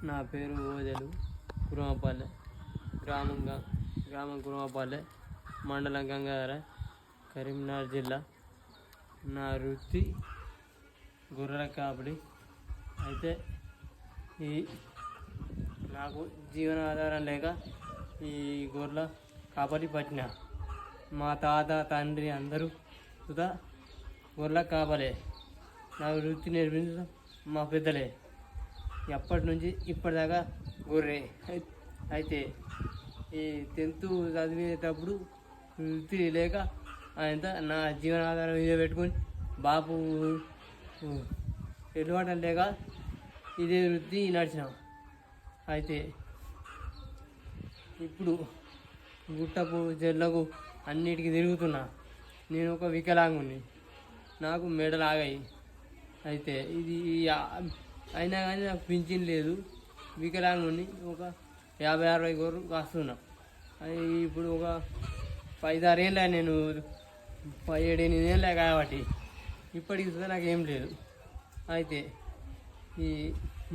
నా పేరు ఓదెలు, కురుమపల్లె, గ్రామం కురుమపల్లె, మండలం గంగాధర, కరీంనగర్ జిల్లా. నా వృత్తి గొర్రెల కాపరి. అయితే నాకు జీవనాధారం లేక ఈ గొర్రెల కాపరి పట్టిన. మా తాత తండ్రి అందరూ సుధా గొర్రెల కాపలే. నాకు వృత్తి నేర్పించడం మా పెద్దలే. ఎప్పటి నుంచి ఇప్పటిదాకా గొర్రె. అయితే ఈ 10th చదివేటప్పుడు వృత్తి లేక ఆయన నా జీవనాధారం ఇదే పెట్టుకొని బాపు ఎటువంటి లేక ఇదే వృత్తి నడిచినాం. అయితే ఇప్పుడు గుట్టకు చెట్లకు అన్నిటికీ తిరుగుతున్నా. నేను ఒక వికలాంగుని, నాకు మెడలు ఆగాయి. అయితే ఇది అయినా కానీ నాకు పింఛన్ లేదు. వికలాంగుని ఒక 50-60 గొర్రెలు కాస్తున్నా. ఇప్పుడు ఒక 5-6 ఏళ్ళ, నేను 17-8 ఏళ్ళ కాబట్టి ఇప్పటికి చూస్తే నాకేం లేదు. అయితే ఈ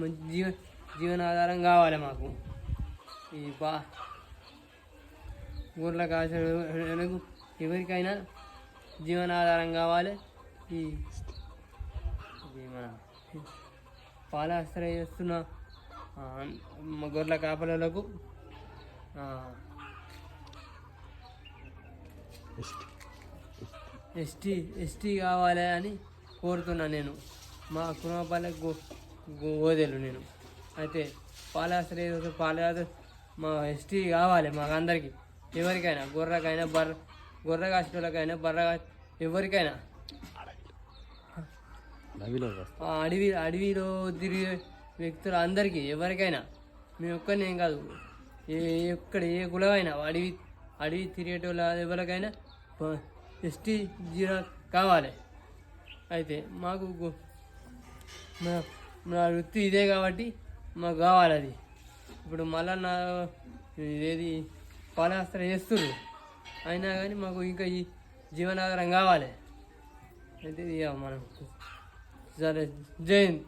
మంచి జీవనాధారం కావాలి మాకు. ఈ గొర్రెల కాసేందుకు ఎవరికైనా జీవనాధారం కావాలి. ఈ మన పాలాస్త్ర చేస్తున్న గొర్రెల కాపలకు ఎస్టీ కావాలి అని కోరుతున్నా. నేను మా కుటుంబాలకు ఓదెలు నేను. అయితే పాలాస్త్ర మా ఎస్టీ కావాలి మాకు అందరికీ, ఎవరికైనా, గొర్రెకైనా గొర్రె కాసేటోళ్ళకైనా ఎవరికైనా. అడవిలో తిరిగే వ్యక్తులు అందరికీ ఎవరికైనా, మేము ఒక్కరినేం కాదు, ఏ కులమైనా అడవి తిరిగేటోళ్ళ ఎవరికైనా ఎస్టీ జీరో కావాలి. అయితే మాకు నా వృత్తి ఇదే కాబట్టి మాకు కావాలి అది. ఇప్పుడు మళ్ళా నా ఏది పాలాస్త్ర చేస్తున్నారు, అయినా కానీ మాకు ఇంకా ఈ జీవనాధారం కావాలి. అయితే ఇక మనం సరే, జై హింద్.